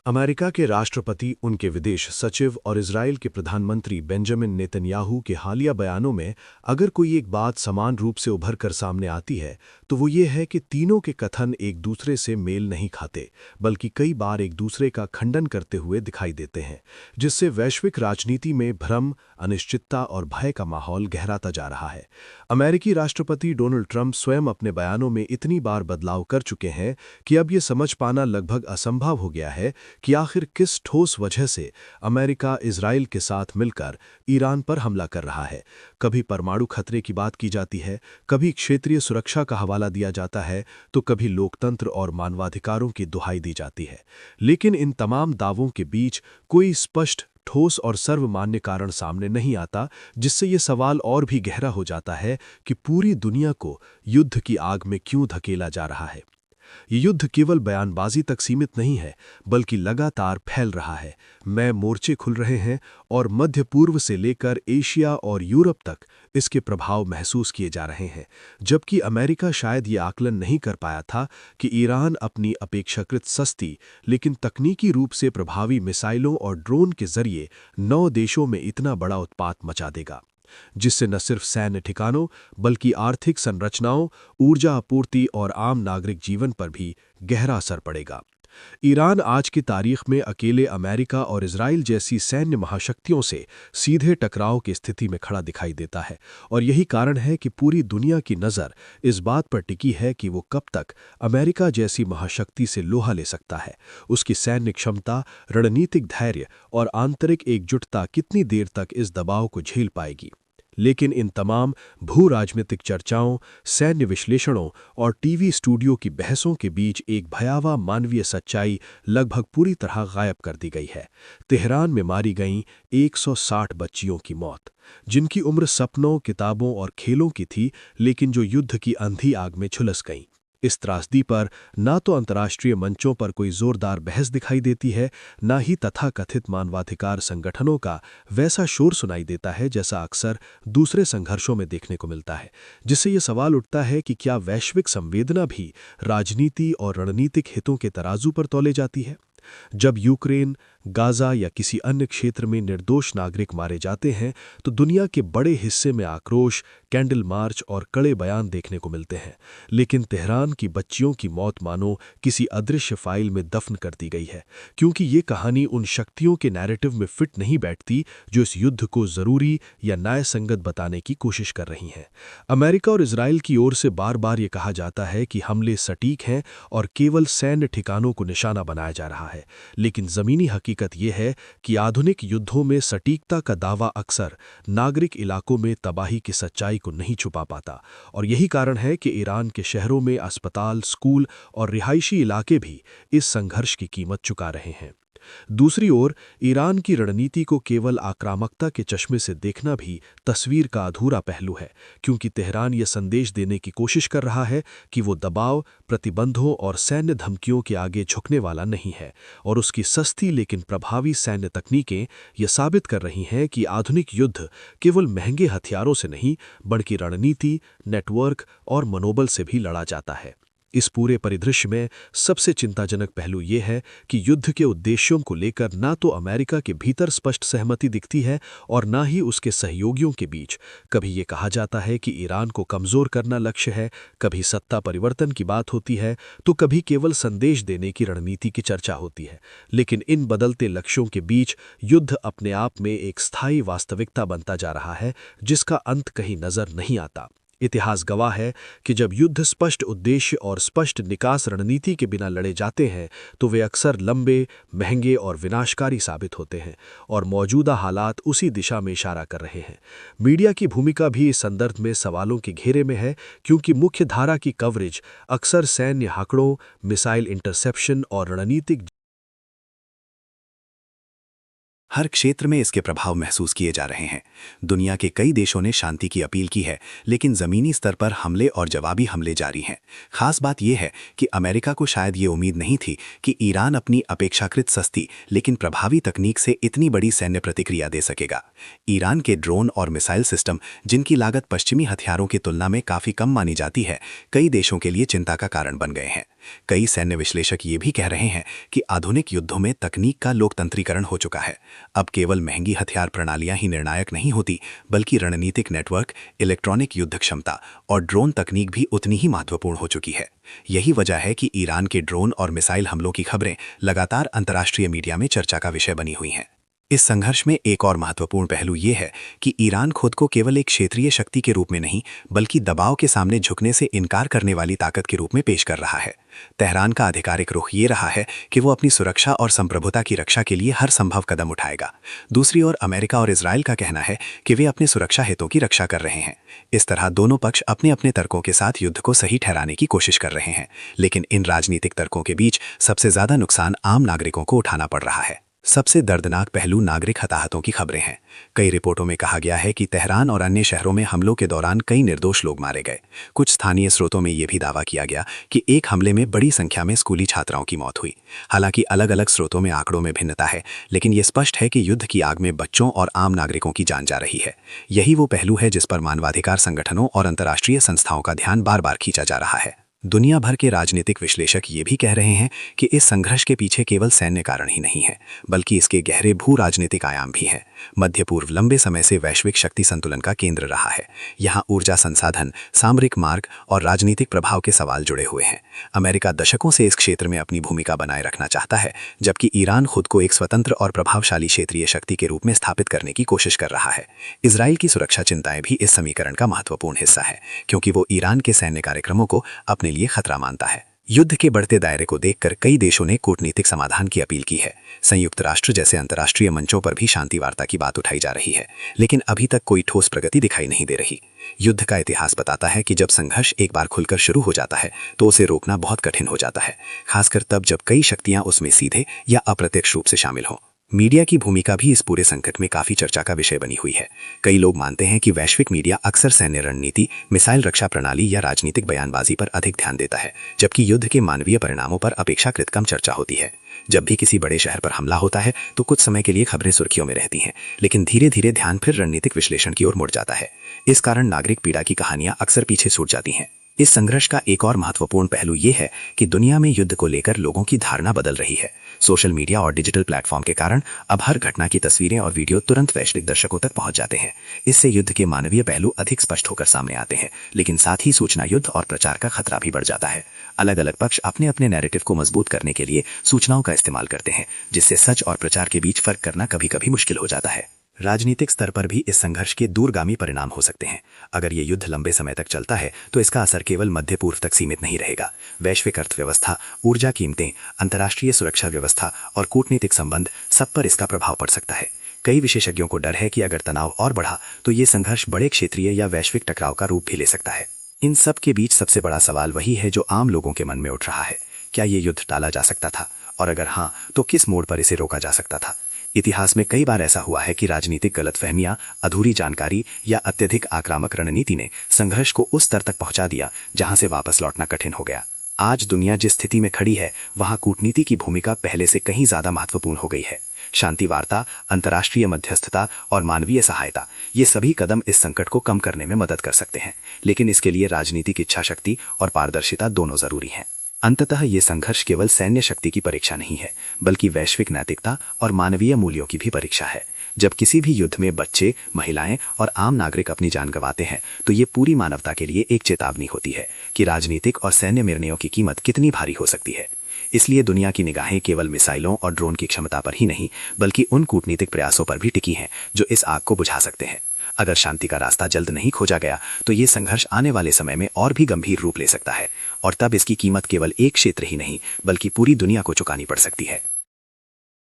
America के राष्ट्रपति, उनके विदेश सचिव और इजरायल के प्रधानमंत्री बेंजामिन नेतन्याहू के हालिया बयानों में अगर कोई एक बात समान रूप से उभर कर सामने आती है तो वो ये है कि तीनों के कथन एक दूसरे से मेल नहीं खाते, बल्कि कई बार एक दूसरे का खंडन करते हुए दिखाई देते हैं, जिससे वैश्विक राजनीति में भ्रम, अनिश्चितता और भय का माहौल गहराता जा रहा है। अमेरिकी राष्ट्रपति डोनाल्ड ट्रंप स्वयं अपने बयानों में इतनी बार बदलाव कर चुके हैं कि अब ये समझ पाना लगभग असंभव हो गया है कि आखिर किस ठोस वजह से अमेरिका इजरायल के साथ मिलकर ईरान पर हमला कर रहा है। कभी परमाणु खतरे की बात की जाती है, कभी क्षेत्रीय सुरक्षा का हवाला दिया जाता है, तो कभी लोकतंत्र और मानवाधिकारों की दुहाई दी जाती है। लेकिन इन तमाम दावों के बीच कोई स्पष्ट, ठोस और सर्वमान्य कारण सामने नहीं आता, जिससे ये सवाल और भी गहरा हो जाता है कि पूरी दुनिया को युद्ध की आग में क्यों धकेला जा रहा है। ये युद्ध केवल बयानबाजी तक सीमित नहीं है, बल्कि लगातार फैल रहा है। नए मोर्चे खुल रहे हैं और मध्य पूर्व से लेकर एशिया और यूरोप तक इसके प्रभाव महसूस किए जा रहे हैं। जबकि अमेरिका शायद ये आकलन नहीं कर पाया था कि ईरान अपनी अपेक्षाकृत सस्ती लेकिन तकनीकी रूप से प्रभावी मिसाइलों और ड्रोन के जरिए 9 देशों में इतना बड़ा उत्पात मचा देगा, जिससे न सिर्फ सैन्य ठिकानों बल्कि आर्थिक संरचनाओं, ऊर्जा आपूर्ति और आम नागरिक जीवन पर भी गहरा असर पड़ेगा। ईरान आज की तारीख में अकेले अमेरिका और इजराइल जैसी सैन्य महाशक्तियों से सीधे टकराव की स्थिति में खड़ा दिखाई देता है, और यही कारण है कि पूरी दुनिया की नज़र इस बात पर टिकी है कि वो कब तक अमेरिका जैसी महाशक्ति से लोहा ले सकता है। उसकी सैन्य क्षमता, रणनीतिक धैर्य और आंतरिक एकजुटता कितनी देर तक इस दबाव को झेल पाएगी। लेकिन इन तमाम भू-राजनीतिक चर्चाओं, सैन्य विश्लेषणों और टीवी स्टूडियो की बहसों के बीच एक भयावह मानवीय सच्चाई लगभग पूरी तरह गायब कर दी गई है। तेहरान में मारी गईं 160 बच्चियों की मौत, जिनकी उम्र सपनों, किताबों और खेलों की थी, लेकिन जो युद्ध की अंधी आग में झुलस गईं। इस त्रासदी पर ना तो अंतर्राष्ट्रीय मंचों पर कोई जोरदार बहस दिखाई देती है, ना ही तथाकथित मानवाधिकार संगठनों का वैसा शोर सुनाई देता है जैसा अक्सर दूसरे संघर्षों में देखने को मिलता है। जिससे ये सवाल उठता है कि क्या वैश्विक संवेदना भी राजनीति और रणनीतिक हितों के तराजू पर तौले जाती है? जब यूक्रेन, गाजा या किसी अन्य क्षेत्र में निर्दोष नागरिक मारे जाते हैं तो दुनिया के बड़े हिस्से में आक्रोश, कैंडल मार्च और कड़े बयान देखने को मिलते हैं। लेकिन तेहरान की बच्चियों की मौत मानो किसी अदृश्य फाइल में दफन कर दी गई है, क्योंकि ये कहानी उन शक्तियों के नैरेटिव में फिट नहीं बैठती जो इस युद्ध को जरूरी या न्यायसंगत बताने की कोशिश कर रही हैं। अमेरिका और इजराइल की ओर से बार बार ये कहा जाता है कि हमले सटीक हैं और केवल सैन्य ठिकानों को निशाना बनाया जा रहा है, लेकिन जमीनी हकीकत यह है कि आधुनिक युद्धों में सटीकता का दावा अक्सर नागरिक इलाकों में तबाही की सच्चाई को नहीं छुपा पाता, और यही कारण है कि ईरान के शहरों में अस्पताल, स्कूल और रिहायशी इलाके भी इस संघर्ष की कीमत चुका रहे हैं। दूसरी ओर ईरान की रणनीति को केवल आक्रामकता के चश्मे से देखना भी तस्वीर का अधूरा पहलू है, क्योंकि तेहरान यह संदेश देने की कोशिश कर रहा है कि वो दबाव, प्रतिबंधों और सैन्य धमकियों के आगे झुकने वाला नहीं है, और उसकी सस्ती लेकिन प्रभावी सैन्य तकनीकें यह साबित कर रही हैं कि आधुनिक युद्ध केवल महंगे हथियारों से नहीं बल्कि रणनीति, नेटवर्क और मनोबल से भी लड़ा जाता है। इस पूरे परिदृश्य में सबसे चिंताजनक पहलू यह है कि युद्ध के उद्देश्यों को लेकर ना तो अमेरिका के भीतर स्पष्ट सहमति दिखती है और ना ही उसके सहयोगियों के बीच। कभी ये कहा जाता है कि ईरान को कमज़ोर करना लक्ष्य है, कभी सत्ता परिवर्तन की बात होती है, तो कभी केवल संदेश देने की रणनीति की चर्चा होती है। लेकिन इन बदलते लक्ष्यों के बीच युद्ध अपने आप में एक स्थायी वास्तविकता बनता जा रहा है, जिसका अंत कहीं नजर नहीं आता। इतिहास गवाह है कि जब युद्ध स्पष्ट उद्देश्य और स्पष्ट निकास रणनीति के बिना लड़े जाते हैं तो वे अक्सर लंबे, महंगे और विनाशकारी साबित होते हैं, और मौजूदा हालात उसी दिशा में इशारा कर रहे हैं। मीडिया की भूमिका भी इस संदर्भ में सवालों के घेरे में है, क्योंकि मुख्य धारा की कवरेज अक्सर सैन्य आंकड़ों, मिसाइल इंटरसेप्शन और रणनीतिक हर क्षेत्र में इसके प्रभाव महसूस किए जा रहे हैं। दुनिया के कई देशों ने शांति की अपील की है, लेकिन ज़मीनी स्तर पर हमले और जवाबी हमले जारी हैं। खास बात यह है कि अमेरिका को शायद ये उम्मीद नहीं थी कि ईरान अपनी अपेक्षाकृत सस्ती लेकिन प्रभावी तकनीक से इतनी बड़ी सैन्य प्रतिक्रिया दे सकेगा। ईरान के ड्रोन और मिसाइल सिस्टम, जिनकी लागत पश्चिमी हथियारों की तुलना में काफ़ी कम मानी जाती है, कई देशों के लिए चिंता का कारण बन गए हैं। कई सैन्य विश्लेषक ये भी कह रहे हैं कि आधुनिक युद्धों में तकनीक का लोकतंत्रीकरण हो चुका है। अब केवल महंगी हथियार प्रणालियां ही निर्णायक नहीं होती, बल्कि रणनीतिक नेटवर्क, इलेक्ट्रॉनिक युद्ध क्षमता और ड्रोन तकनीक भी उतनी ही महत्वपूर्ण हो चुकी है। यही वजह है कि ईरान के ड्रोन और मिसाइल हमलों की खबरें लगातार अंतर्राष्ट्रीय मीडिया में चर्चा का विषय बनी हुई हैं। इस संघर्ष में एक और महत्वपूर्ण पहलू ये है कि ईरान खुद को केवल एक क्षेत्रीय शक्ति के रूप में नहीं, बल्कि दबाव के सामने झुकने से इनकार करने वाली ताकत के रूप में पेश कर रहा है। तेहरान का आधिकारिक रुख ये रहा है कि वो अपनी सुरक्षा और संप्रभुता की रक्षा के लिए हर संभव कदम उठाएगा। दूसरी ओर अमेरिका और इजराइल का कहना है कि वे अपने सुरक्षा हितों की रक्षा कर रहे हैं। इस तरह दोनों पक्ष अपने अपने तर्कों के साथ युद्ध को सही ठहराने की कोशिश कर रहे हैं, लेकिन इन राजनीतिक तर्कों के बीच सबसे ज्यादा नुकसान आम नागरिकों को उठाना पड़ रहा है। सबसे दर्दनाक पहलू नागरिक हताहतों की खबरें हैं। कई रिपोर्टों में कहा गया है कि तेहरान और अन्य शहरों में हमलों के दौरान कई निर्दोष लोग मारे गए। कुछ स्थानीय स्रोतों में यह भी दावा किया गया कि एक हमले में बड़ी संख्या में स्कूली छात्राओं की मौत हुई। हालांकि अलग अलग स्रोतों में आंकड़ों में भिन्नता है, लेकिन यह स्पष्ट है कि युद्ध की आग में बच्चों और आम नागरिकों की जान जा रही है। यही वो पहलू है जिस पर मानवाधिकार संगठनों और अंतर्राष्ट्रीय संस्थाओं का ध्यान बार बार खींचा जा रहा है। दुनिया भर के राजनीतिक विश्लेषक ये भी कह रहे हैं कि इस संघर्ष के पीछे केवल सैन्य कारण ही नहीं है, बल्कि इसके गहरे भू राजनीतिक आयाम भी हैं। मध्य पूर्व लंबे समय से वैश्विक शक्ति संतुलन का केंद्र रहा है। यहाँ ऊर्जा संसाधन, सामरिक मार्ग और राजनीतिक प्रभाव के सवाल जुड़े हुए हैं। अमेरिका दशकों से इस क्षेत्र में अपनी भूमिका बनाए रखना चाहता है, जबकि ईरान खुद को एक स्वतंत्र और प्रभावशाली क्षेत्रीय शक्ति के रूप में स्थापित करने की कोशिश कर रहा है। इजराइल की सुरक्षा चिंताएं भी इस समीकरण का महत्वपूर्ण हिस्सा है, क्योंकि वो ईरान के सैन्य कार्यक्रमों को अपने लिए खतरा मानता है। युद्ध के बढ़ते दायरे को देखकर कई देशों ने कूटनीतिक समाधान की अपील की है। संयुक्त राष्ट्र जैसे अंतर्राष्ट्रीय मंचों पर भी शांति वार्ता की बात उठाई जा रही है, लेकिन अभी तक कोई ठोस प्रगति दिखाई नहीं दे रही। युद्ध का इतिहास बताता है कि जब संघर्ष एक बार खुलकर शुरू हो जाता है तो उसे रोकना बहुत कठिन हो जाता है, खासकर तब जब कई शक्तियां उसमें सीधे या अप्रत्यक्ष रूप से शामिल हों। मीडिया की भूमिका भी इस पूरे संकट में काफी चर्चा का विषय बनी हुई है। कई लोग मानते हैं कि वैश्विक मीडिया अक्सर सैन्य रणनीति, मिसाइल रक्षा प्रणाली या राजनीतिक बयानबाजी पर अधिक ध्यान देता है, जबकि युद्ध के मानवीय परिणामों पर अपेक्षाकृत कम चर्चा होती है। जब भी किसी बड़े शहर पर हमला होता है तो कुछ समय के लिए खबरें सुर्खियों में रहती हैं, लेकिन धीरे धीरे ध्यान फिर रणनीतिक विश्लेषण की ओर मुड़ जाता है। इस कारण नागरिक पीड़ा की कहानियां अक्सर पीछे छूट जाती हैं। इस संघर्ष का एक और महत्वपूर्ण पहलू ये है कि दुनिया में युद्ध को लेकर लोगों की धारणा बदल रही है। सोशल मीडिया और डिजिटल प्लेटफॉर्म के कारण अब हर घटना की तस्वीरें और वीडियो तुरंत वैश्विक दर्शकों तक पहुंच जाते हैं। इससे युद्ध के मानवीय पहलू अधिक स्पष्ट होकर सामने आते हैं, लेकिन साथ ही सूचना युद्ध और प्रचार का खतरा भी बढ़ जाता है। अलग अलग पक्ष अपने अपने नैरेटिव को मजबूत करने के लिए सूचनाओं का इस्तेमाल करते हैं, जिससे सच और प्रचार के बीच फर्क करना कभी कभी मुश्किल हो जाता है। राजनीतिक स्तर पर भी इस संघर्ष के दूरगामी परिणाम हो सकते हैं। अगर ये युद्ध लंबे समय तक चलता है तो इसका असर केवल मध्य पूर्व तक सीमित नहीं रहेगा। वैश्विक अर्थव्यवस्था, ऊर्जा कीमतें, अंतर्राष्ट्रीय सुरक्षा व्यवस्था और कूटनीतिक संबंध, सब पर इसका प्रभाव पड़ सकता है। कई विशेषज्ञों को डर है कि अगर तनाव और बढ़ा तो ये संघर्ष बड़े क्षेत्रीय या वैश्विक टकराव का रूप भी ले सकता है। इन सब के बीच सबसे बड़ा सवाल वही है जो आम लोगों के मन में उठ रहा है: क्या ये युद्ध टाला जा सकता था, और अगर हाँ तो किस मोड़ पर इसे रोका जा सकता था? इतिहास में कई बार ऐसा हुआ है कि राजनीतिक गलतफहमियां, अधूरी जानकारी या अत्यधिक आक्रामक रणनीति ने संघर्ष को उस स्तर तक पहुंचा दिया जहां से वापस लौटना कठिन हो गया। आज दुनिया जिस स्थिति में खड़ी है, वहां कूटनीति की भूमिका पहले से कहीं ज्यादा महत्वपूर्ण हो गई है। शांति वार्ता, अंतर्राष्ट्रीय मध्यस्थता और मानवीय सहायता, ये सभी कदम इस संकट को कम करने में मदद कर सकते हैं, लेकिन इसके लिए राजनीतिक इच्छा शक्ति और पारदर्शिता दोनों जरूरी हैं। अंततः ये संघर्ष केवल सैन्य शक्ति की परीक्षा नहीं है, बल्कि वैश्विक नैतिकता और मानवीय मूल्यों की भी परीक्षा है। जब किसी भी युद्ध में बच्चे, महिलाएं और आम नागरिक अपनी जान गंवाते हैं तो ये पूरी मानवता के लिए एक चेतावनी होती है कि राजनीतिक और सैन्य निर्णयों की कीमत कितनी भारी हो सकती है। इसलिए दुनिया की निगाहें केवल मिसाइलों और ड्रोन की क्षमता पर ही नहीं, बल्कि उन कूटनीतिक प्रयासों पर भी टिकी हैं जो इस आग को बुझा सकते हैं। अगर शांति का रास्ता जल्द नहीं खोजा गया तो ये संघर्ष आने वाले समय में और भी गंभीर रूप ले सकता है, और तब इसकी कीमत केवल एक क्षेत्र ही नहीं बल्कि पूरी दुनिया को चुकानी पड़ सकती है।